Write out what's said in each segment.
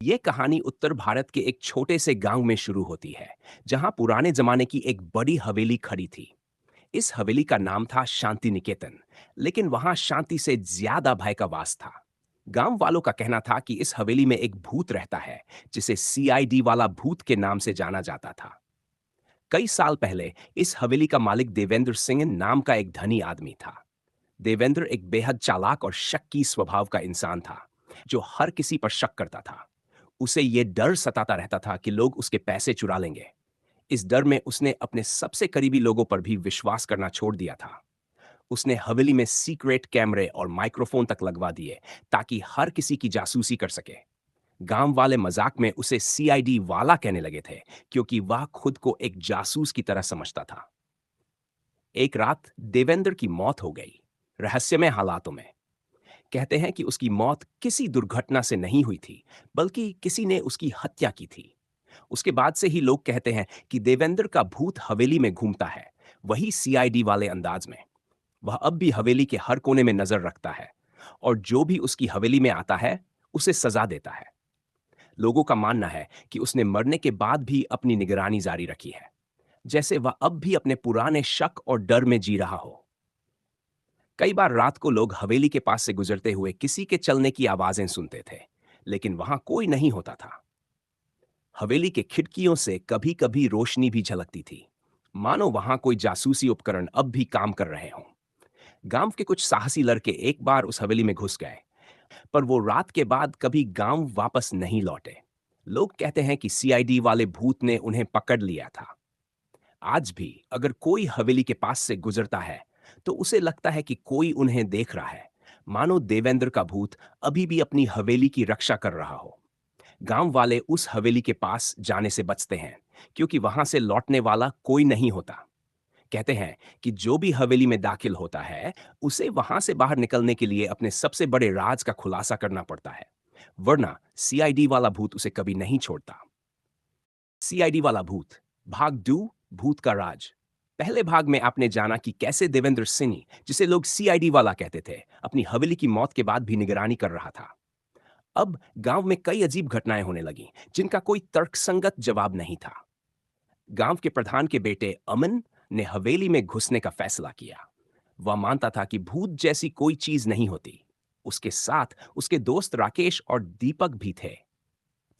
ये कहानी उत्तर भारत के एक छोटे से गांव में शुरू होती है, जहां पुराने जमाने की एक बड़ी हवेली खड़ी थी। इस हवेली का नाम था शांति निकेतन, लेकिन वहां शांति से ज्यादा भय का वास था। गांव वालों का कहना था कि इस हवेली में एक भूत रहता है, जिसे सीआईडी वाला भूत के नाम से जाना जाता था। कई साल पहले इस हवेली का मालिक देवेंद्र सिंह नाम का एक धनी आदमी था। देवेंद्र एक बेहद चालाक और शक्की स्वभाव का इंसान था, जो हर किसी पर शक करता था। उसे ये डर सताता रहता था कि लोग उसके पैसे चुरा लेंगे। इस डर में उसने अपने सबसे करीबी लोगों पर भी विश्वास करना छोड़ दिया था। उसने हवेली में सीक्रेट कैमरे और माइक्रोफोन तक लगवा दिए, ताकि हर किसी की जासूसी कर सके। गांव वाले मजाक में उसे सीआईडी वाला कहने लगे थे, क्योंकि वह खुद को एक जासूस की तरह समझता था। एक रात देवेंद्र की मौत हो गई, रहस्यमय हालातों में। कहते हैं कि उसकी मौत किसी दुर्घटना से नहीं हुई थी, बल्कि किसी ने उसकी हत्या की थी। उसके बाद से ही लोग कहते हैं कि देवेंद्र का भूत हवेली में घूमता है, वही सीआईडी वाले अंदाज में। वह अब भी हवेली के हर कोने में नजर रखता है, और जो भी उसकी हवेली में आता है, उसे सजा देता है। लोगों का मानना है कि उसने मरने के बाद भी अपनी निगरानी जारी रखी है, जैसे वह अब भी अपने पुराने शक और डर में जी रहा हो। कई बार रात को लोग हवेली के पास से गुजरते हुए किसी के चलने की आवाजें सुनते थे, लेकिन वहां कोई नहीं होता था। हवेली के खिड़कियों से कभी कभी रोशनी भी झलकती थी, मानो वहां कोई जासूसी उपकरण अब भी काम कर रहे हों। गांव के कुछ साहसी लड़के एक बार उस हवेली में घुस गए, पर वो रात के बाद कभी गांव वापस नहीं लौटे। लोग कहते हैं कि सीआईडी वाले भूत ने उन्हें पकड़ लिया था। आज भी अगर कोई हवेली के पास से गुजरता है, तो उसे लगता है कि कोई उन्हें देख रहा है, मानो देवेंद्र का भूत अभी भी अपनी हवेली की रक्षा कर रहा हो। गांव वाले उस हवेली के पास जाने से बचते हैं, क्योंकि वहां से लौटने वाला कोई नहीं होता। कहते हैं कि जो भी हवेली में दाखिल होता है, उसे वहां से बाहर निकलने के लिए अपने सबसे बड़े राज का खुलासा करना पड़ता है, वरना सीआईडी वाला भूत उसे कभी नहीं छोड़ता। सीआईडी वाला भूत, भाग 2, भूत का राज। पहले भाग में आपने जाना कि कैसे देवेंद्र सिंह, जिसे लोग सीआईडी वाला कहते थे, अपनी हवेली की मौत के बाद भी निगरानी कर रहा था। अब गांव में कई अजीब घटनाएं होने लगी, जिनका कोई तर्कसंगत जवाब नहीं था। गांव के प्रधान के बेटे अमन ने हवेली में घुसने का फैसला किया। वह मानता था कि भूत जैसी कोई चीज नहीं होती। उसके साथ उसके दोस्त राकेश और दीपक भी थे।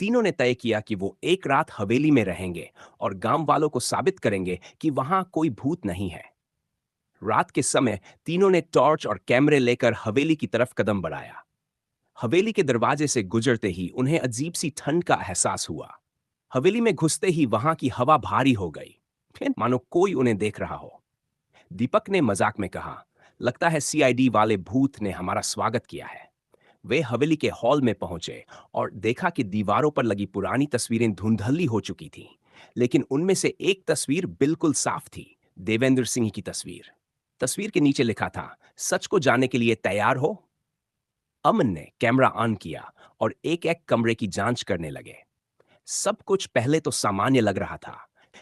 तीनों ने तय किया कि वो एक रात हवेली में रहेंगे और गांव वालों को साबित करेंगे कि वहां कोई भूत नहीं है। रात के समय तीनों ने टॉर्च और कैमरे लेकर हवेली की तरफ कदम बढ़ाया। हवेली के दरवाजे से गुजरते ही उन्हें अजीब सी ठंड का एहसास हुआ। हवेली में घुसते ही वहां की हवा भारी हो गई, फिर मानो कोई उन्हें देख रहा हो। दीपक ने मजाक में कहा, लगता है सीआईडी वाले भूत ने हमारा स्वागत किया है। वे हवेली के हॉल में पहुंचे और देखा कि दीवारों पर लगी पुरानी तस्वीरें धुंधली हो चुकी थीं, लेकिन उनमें से एक तस्वीर बिल्कुल साफ थी, देवेंद्र सिंह की तस्वीर। तस्वीर के नीचे लिखा था, सच को जानने के लिए तैयार हो। अमन ने कैमरा ऑन किया और एक एक कमरे की जांच करने लगे। सब कुछ पहले तो सामान्य लग रहा था,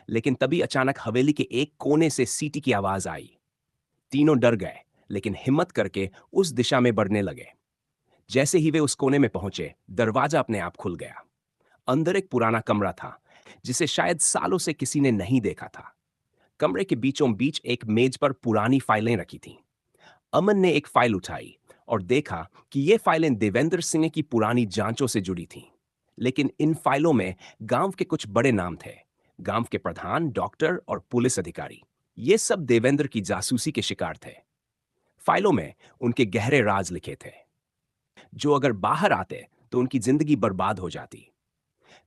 लेकिन तभी अचानक हवेली के एक कोने से सीटी की आवाज आई। तीनों डर गए, लेकिन हिम्मत करके उस दिशा में बढ़ने लगे। जैसे ही वे उस कोने में पहुंचे, दरवाजा अपने आप खुल गया। अंदर एक पुराना कमरा था, जिसे शायद सालों से किसी ने नहीं देखा था। कमरे के बीचों बीच एक मेज पर पुरानी फाइलें रखी थीं। अमन ने एक फाइल उठाई और देखा कि ये फाइलें देवेंद्र सिंह की पुरानी जांचों से जुड़ी थीं। लेकिन इन फाइलों में गांव के कुछ बड़े नाम थे, गांव के प्रधान, डॉक्टर और पुलिस अधिकारी। ये सब देवेंद्र की जासूसी के शिकार थे। फाइलों में उनके गहरे राज लिखे थे, जो अगर बाहर आते तो उनकी जिंदगी बर्बाद हो जाती।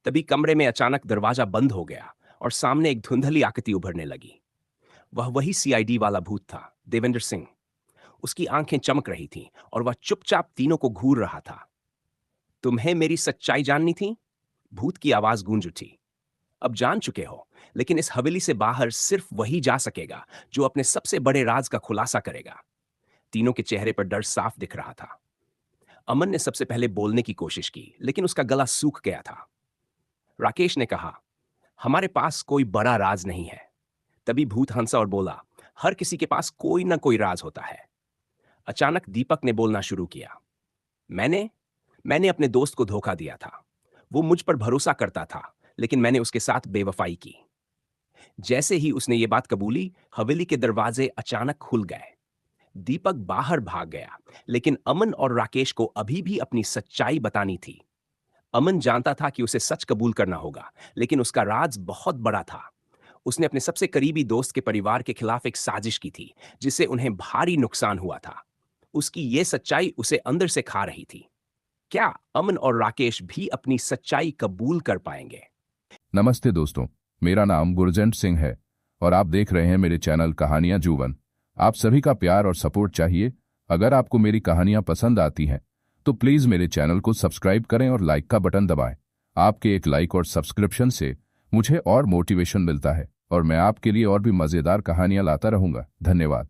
तभी कमरे में अचानक दरवाजा बंद हो गया और सामने एक धुंधली आकृति उभरने लगी। वह वही सीआईडी वाला भूत था, देवेंद्र सिंह। उसकी आंखें चमक रही थीं और वह चुपचाप तीनों को घूर रहा था। तुम्हें मेरी सच्चाई जाननी थी? भूत की आवाज गूंज उठी। अब जान चुके हो, लेकिन इस हवेली से बाहर सिर्फ वही जा सकेगा जो अपने सबसे बड़े राज का खुलासा करेगा। तीनों के चेहरे पर डर साफ दिख रहा था। अमन ने सबसे पहले बोलने की कोशिश की, लेकिन उसका गला सूख गया था। राकेश ने कहा, हमारे पास कोई बड़ा राज नहीं है। तभी भूत हंसा और बोला, हर किसी के पास कोई ना कोई राज होता है। अचानक दीपक ने बोलना शुरू किया, मैंने मैंने अपने दोस्त को धोखा दिया था। वो मुझ पर भरोसा करता था, लेकिन मैंने उसके साथ बेवफाई की। जैसे ही उसने ये बात कबूली, हवेली के दरवाजे अचानक खुल गए। दीपक बाहर भाग गया, लेकिन अमन और राकेश को अभी भी अपनी सच्चाई बतानी थी। अमन जानता था कि उसे सच कबूल करना होगा, लेकिन उसका राज बहुत बड़ा था। उसने अपने सबसे करीबी दोस्त के परिवार के खिलाफ एक साजिश की थी, जिससे उन्हें भारी नुकसान हुआ था। उसकी ये सच्चाई उसे अंदर से खा रही थी। क्या अमन और राकेश भी अपनी सच्चाई कबूल कर पाएंगे? नमस्ते दोस्तों, मेरा नाम गुरजंट सिंह है और आप देख रहे हैं मेरे चैनल कहानियां जुवन। आप सभी का प्यार और सपोर्ट चाहिए। अगर आपको मेरी कहानियां पसंद आती हैं तो प्लीज़ मेरे चैनल को सब्सक्राइब करें और लाइक का बटन दबाएं। आपके एक लाइक और सब्सक्रिप्शन से मुझे और मोटिवेशन मिलता है और मैं आपके लिए और भी मज़ेदार कहानियां लाता रहूंगा। धन्यवाद।